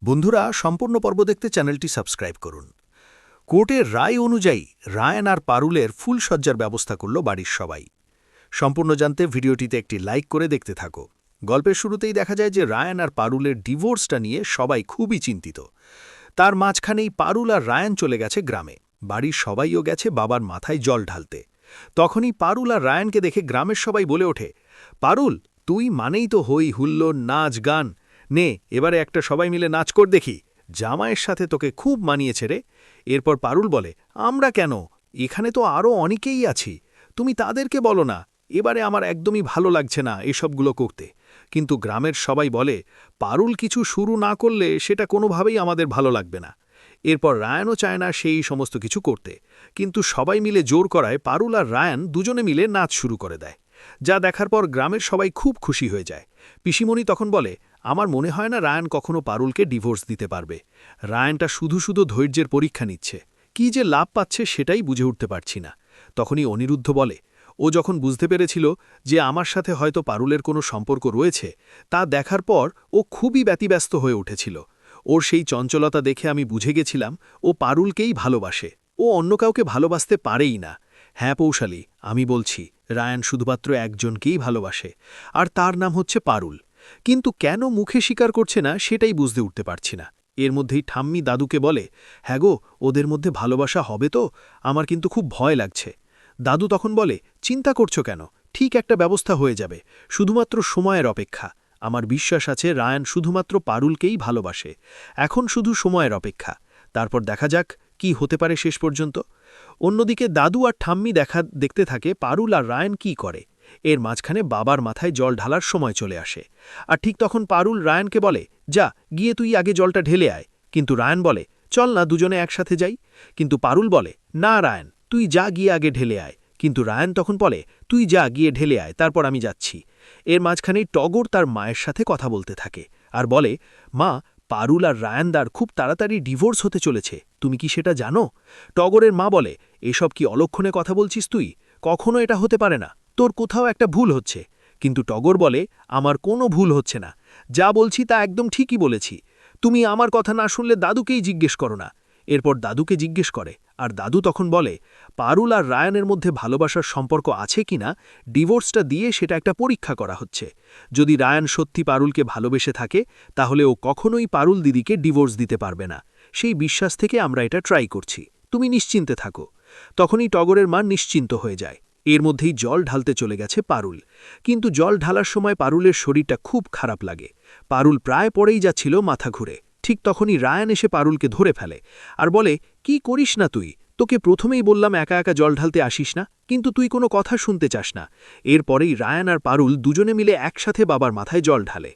বন্ধুরা, সম্পূর্ণ পর্ব দেখতে চ্যানেলটি সাবস্ক্রাইব করুন। কোর্টের রায় অনুযায়ী রায়ান আর পারুলের ফুলসজ্জার ব্যবস্থা করল বাড়ির সবাই। সম্পূর্ণ জানতে ভিডিওটিতে একটি লাইক করে দেখতে থাকো। গল্পের শুরুতেই দেখা যায় যে রায়ান আর পারুলের ডিভোর্সটা নিয়ে সবাই খুবই চিন্তিত। তার মাঝখানেই পারুল আর রায়ান চলে গেছে গ্রামে। বাড়ির সবাইও গেছে বাবার মাথায় জল ঢালতে। তখনই পারুল আর রায়ানকে দেখে গ্রামের সবাই বলে ওঠে, পারুল, তুই মানেই তো হই হুল্লোড়, নাচ গান। নে, এবারে একটা সবাই মিলে নাচ কর দেখি। জামাইয়ের সাথে তোকে খুব মানিয়েছে রে। এরপর পারুল বলে, আমরা কেন, এখানে তো আরও অনেকেই আছি, তুমি তাদেরকে বলো না। এবারে আমার একদমই ভালো লাগছে না এসবগুলো করতে। কিন্তু গ্রামের সবাই বলে, পারুল কিছু শুরু না করলে সেটা কোনোভাবেই আমাদের ভালো লাগবে না। এরপর রায়ানও চায় না সেই সমস্ত কিছু করতে, কিন্তু সবাই মিলে জোর করায় পারুল আর রায়ান দুজনে মিলে নাচ শুরু করে দেয়। যা দেখার পর গ্রামের সবাই খুব খুশি হয়ে যায়। পিসিমণি তখন বলে, আমার মনে হয় না রায়ান কখনো পারুলকে ডিভোর্স দিতে পারবে। রায়ানটা শুধু শুধু ধৈর্যের পরীক্ষা নিচ্ছে, কি যে লাভ পাচ্ছে সেটাই বুঝে উঠতে পারছি না। তখনই অনিরুদ্ধ বলে, ও যখন বুঝতে পেরেছিল যে আমার সাথে হয়তো পারুলের কোনো সম্পর্ক রয়েছে, তা দেখার পর ও খুবই ব্যতিব্যস্ত হয়ে উঠেছিল। ওর সেই চঞ্চলতা দেখে আমি বুঝে গেছিলাম ও পারুলকেই ভালোবাসে, ও অন্য কাউকে ভালোবাসতে পারেই না। হ্যাঁ পৌশালী, আমি বলছি রায়ান শুধুমাত্র একজনকেই ভালোবাসে, আর তার নাম হচ্ছে পারুল। কিন্তু কেন মুখে স্বীকার করছে না সেটাই বুঝতে উঠতে পারছি না। এর মধ্যেই ঠাম্মি দাদুকে বলে, হ্যাঁ গো, ওদের মধ্যে ভালোবাসা হবে তো? আমার কিন্তু খুব ভয় লাগছে। দাদু তখন বলে, চিন্তা করছো কেন, ঠিক একটা ব্যবস্থা হয়ে যাবে, শুধুমাত্র সময়ের অপেক্ষা। আমার বিশ্বাস আছে রায়ান শুধুমাত্র পারুলকেই ভালোবাসে। এখন শুধু সময়ের অপেক্ষা, তারপর দেখা যাক কি হতে পারে শেষ পর্যন্ত। অন্যদিকে দাদু আর ঠাম্মি দেখতে থাকে পারুল আর রায়ান কি করে। এর মাঝখানে বাবার মাথায় জল ঢালার সময় চলে আসে। আর ঠিক তখন পারুল রায়ানকে বলে, যা গিয়ে তুই আগে জলটা ঢেলে আয়। কিন্তু রায়ান বলে, চল না দুজনে একসাথে যাই। কিন্তু পারুল বলে, না রায়ান, তুই যা গিয়ে আগে ঢেলে আয়। কিন্তু রায়ান তখন বলে, তুই যা গিয়ে ঢেলে আয়, তারপর আমি যাচ্ছি। এর মাঝখানেই টগর তার মায়ের সাথে কথা বলতে থাকে আর বলে, মা, পারুল আর রায়ানদার খুব তাড়াতাড়ি ডিভোর্স হতে চলেছে, তুমি কি সেটা জানো? টগরের মা বলে, এসব কি অলক্ষণে কথা বলছিস তুই? কখনো এটা হতে পারে না, তোর কোথাও একটা ভুল হচ্ছে। কিন্তু টগর বলে, আমার কোনো ভুল হচ্ছে না, যা বলছি তা একদম ঠিকই বলেছি। তুমি আমার কথা না শুনলে দাদুকেই জিজ্ঞেস করো না। এরপর দাদুকে জিজ্ঞেস করে, আর দাদু তখন বলে, পারুল আর রায়ানের মধ্যে ভালোবাসার সম্পর্ক আছে কিনা ডিভোর্সটা দিয়ে সেটা একটা পরীক্ষা করা হচ্ছে। যদি রায়ান সত্যি পারুলকে ভালোবেসে থাকে, তাহলে ও কখনোই পারুল দিদিকে ডিভোর্স দিতে পারবে না। সেই বিশ্বাস থেকে আমরা এটা ট্রাই করছি, তুমি নিশ্চিন্তে থাকো। তখনই টগরের মা নিশ্চিন্ত হয়ে যায়। এর মধ্যেই জল ঢালতে চলে গেছে পারুল। কিন্তু জল ঢালার সময় পারুলের শরীরটা খুব খারাপ লাগে। পারুল প্রায় পড়েই যাচ্ছিল মাথা ঘুরে। ঠিক তখনই রায়ান এসে পারুলকে ধরে ফেলে আর বলে, কি করিস না তুই? তোকে প্রথমেই বললাম একা একা জল ঢালতে আসিস না, কিন্তু তুই কোনো কথা শুনতে চাস না। এরপরেই রায়ান আর পারুল দুজনে মিলে একসাথে বাবার মাথায় জল ঢালে।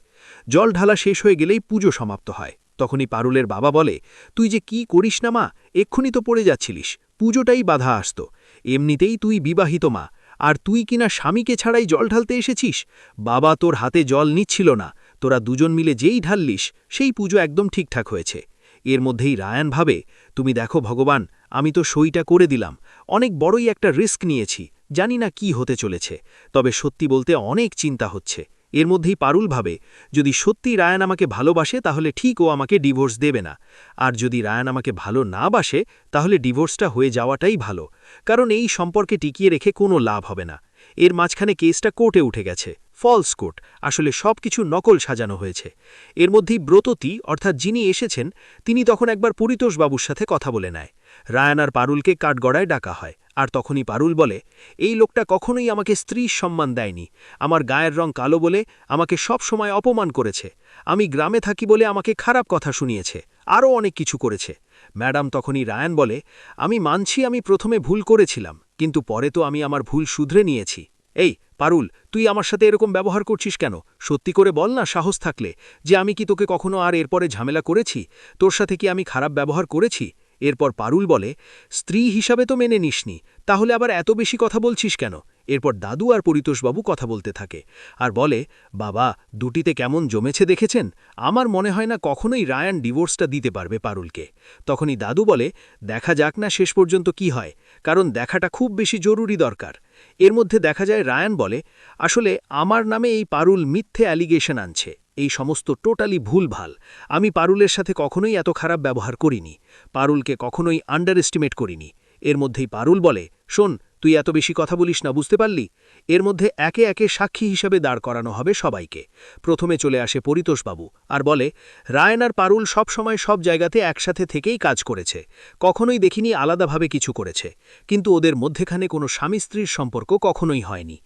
জল ঢালা শেষ হয়ে গেলেই পুজো সমাপ্ত হয়। তখনই পারুলের বাবা বলে, তুই যে কি করিস না মা, এক্ষুনি তো পড়ে যাচ্ছিলিস, পুজোটাই বাধা আসত। এমনিতেই তুই বিবাহিত মা, আর তুই কিনা স্বামীকে ছাড়াই জল ঢালতে এসেছিস। বাবা তোর হাতে জল নিচ্ছিল না, তোরা দুজন মিলে যেই ঢাললিস সেই পুজো একদম ঠিকঠাক হয়েছে। এর মধ্যেই রায়ান ভাবে, তুমি দেখো ভগবান, আমি তো সইটা করে দিলাম, অনেক বড়ই একটা রিস্ক নিয়েছি, জানি না কি হতে চলেছে, তবে সত্যি বলতে অনেক চিন্তা হচ্ছে। এর মধ্যেই পারুল ভাবে, যদি সত্যি রায়ান আমাকে ভালোবাসে তাহলে ঠিক ও আমাকে ডিভোর্স দেবে না। আর যদি রায়ান আমাকে ভালো না বাসে, তাহলে ডিভোর্সটা হয়ে যাওয়াটাই ভালো, কারণ এই সম্পর্কে টিকিয়ে রেখে কোনো লাভ হবে না। এর মাঝখানে কেসটা কোর্টে উঠে গেছে, ফলস কোর্ট, আসলে সবকিছু নকল সাজানো হয়েছে। এর মধ্যেই ব্রততী অর্থাৎ যিনি এসেছেন, তিনি তখন একবার পরিতোষবাবুর সাথে কথা বলে নেয়। রায়ান আর পারুলকে কাঠগড়ায় ডাকা হয়, আর তখনই পারুল বলে, এই লোকটা কখনোই আমাকে স্ত্রীর সম্মান দেয়নি, আমার গায়ের রং কালো বলে আমাকে সব সময় অপমান করেছে, আমি গ্রামে থাকি বলে আমাকে খারাপ কথা শুনিয়েছে, আরও অনেক কিছু করেছে। ম্যাডাম তখনই রায়ান বলে, আমি মানছি আমি প্রথমে ভুল করেছিলাম, কিন্তু পরে তো আমি আমার ভুল শুধরে নিয়েছি। এই পারুল, তুই আমার সাথে এরকম ব্যবহার করছিস কেন? সত্যি করে বল না সাহস থাকলে, যে আমি কি তোকে কখনো আর এরপরে ঝামেলা করেছি? তোর সাথে কি আমি খারাপ ব্যবহার করেছি? এরপর পারুল বলে, স্ত্রী হিসাবে তো মেনে নিসনি, তাহলে আবার এত বেশি কথা বলছিস কেন? এরপর দাদু আর পরিতোষবাবু কথা বলতে থাকে আর বলে, বাবা, দুটিতে কেমন জমেছে দেখেছেন? আমার মনে হয় না কখনোই রায়ান ডিভোর্সটা দিতে পারবে পারুলকে। তখনই দাদু বলে, দেখা যাক না শেষ পর্যন্ত কি হয়, কারণ দেখাটা খুব বেশি জরুরি দরকার। এর মধ্যে দেখা যায় রায়ান বলে, আসলে আমার নামে এই পারুল মিথ্যে অ্যালিগেশন আনছে, এই সমস্ত টোটালি ভুলভাল। আমি পারুলের সাথে কখনোই এত খারাপ ব্যবহার করিনি, পারুলকে কখনোই আন্ডার এস্টিমেট করিনি। এর মধ্যেই পারুল বলে, শোন, তুই এত বেশি কথা বলিস না, বুঝতে পারলি? এর মধ্যে একে একে সাক্ষী হিসাবে দাঁড় করানো হবে সবাইকে। প্রথমে চলে আসে পরিতোষবাবু আর বলে, রায়ন আর পারুল সব সময় সব জায়গাতে একসাথে থেকেই কাজ করেছে, কখনোই দেখিনি আলাদাভাবে কিছু করেছে, কিন্তু ওদের মধ্যেখানে কোনো স্বামী স্ত্রীর সম্পর্ক কখনোই হয়নি।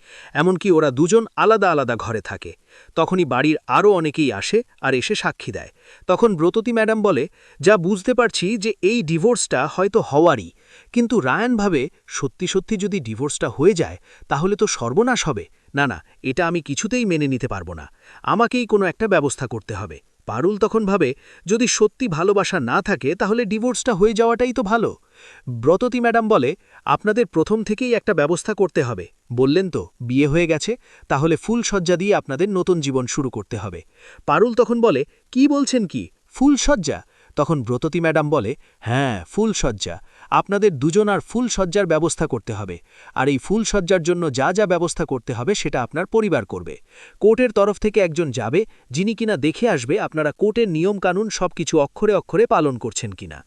এমনকি ওরা দুজন আলাদা আলাদা ঘরে থাকে। তখনই বাড়ির আরও অনেকেই আসে আর এসে সাক্ষী দেয়। তখন ব্রততী ম্যাডাম বলে, যা বুঝতে পারছি যে এই ডিভোর্সটা হয়তো হওয়ারই, কিন্তু রায়ান ভাবে সত্যি সত্যি যদি ডিভোর্সটা হয়ে যায় তাহলে তো সর্বনাশ হবে। না না, এটা আমি কিছুতেই মেনে নিতে পারবো না, আমাকেই কোনো একটা ব্যবস্থা করতে হবে। পারুল তখন ভাবে, যদি সত্যি ভালোবাসা না থাকে তাহলে ডিভোর্সটা হয়ে যাওয়াটাই তো ভালো। ব্রততী ম্যাডাম বলে, আপনাদের প্রথম থেকেই একটা ব্যবস্থা করতে হবে। বললেন তো বিয়ে হয়ে গেছে, তাহলে ফুল সজ্জা দিয়ে আপনাদের নতুন জীবন শুরু করতে হবে। পারুল তখন বলে, কি বলছেন কি, ফুল সজ্জা? তখন ব্রততী ম্যাডাম বলে, হ্যাঁ, ফুল সজ্জা। আপনাদের দুজনার ফুল সজ্জার ব্যবস্থা করতে হবে, আর এই ফুল সজ্জার জন্য যা যা ব্যবস্থা করতে হবে সেটা আপনার পরিবার করবে। কোর্টের তরফ থেকে একজন যাবে, যিনি কিনা দেখে আসবে আপনারা কোর্টের নিয়মকানুন সবকিছু অক্ষরে অক্ষরে পালন করছেন কিনা।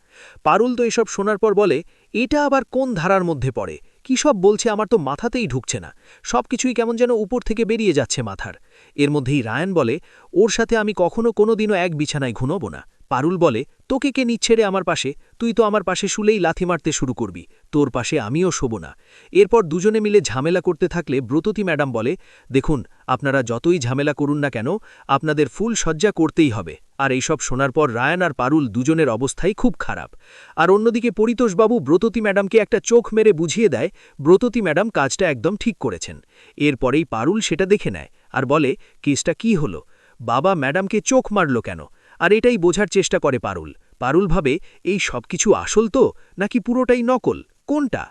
পারুল তো এসব শোনার পর বলে, এটা আবার কোন ধারার মধ্যে পড়ে? কি সব বলছে, আমার তো মাথাতেই ঢুকছে না, সবকিছুই কেমন যেন উপর থেকে বেরিয়ে যাচ্ছে মাথার। এর মধ্যেই রায়ান বলে, ওর সাথে আমি কখনো কোনোদিনও এক বিছানায় ঘুমোবো না। পারুল বলে, তোকে কে নিচ্ছে রে আমার পাশে? তুই তো আমার পাশে শুলেই লাথি মারতে শুরু করবি, তোর পাশে আমিও শোব না। এরপর দুজনে মিলে ঝামেলা করতে থাকলে ব্রততী ম্যাডাম বলে, দেখুন, আপনারা যতই ঝামেলা করুন না কেন, আপনাদের ফুল সজ্জা করতেই হবে। আর এইসব শোনার পর রায়ান আর পারুল দুজনের অবস্থাই খুব খারাপ। আর অন্যদিকে পরিতোষবাবু ব্রততী ম্যাডামকে একটা চোখ মেরে বুঝিয়ে দেয় ব্রততী ম্যাডাম কাজটা একদম ঠিক করেছেন। এরপরেই পারুল সেটা দেখে নেয় আর বলে, কেসটা কি হলো? বাবা ম্যাডামকে চোখ মারল কেন? আর এটাই বোঝার চেষ্টা করে পারুল। পারুল ভাবে, এই সব কিছু আসল তো, নাকি পুরোটাই নকল, কোনটা?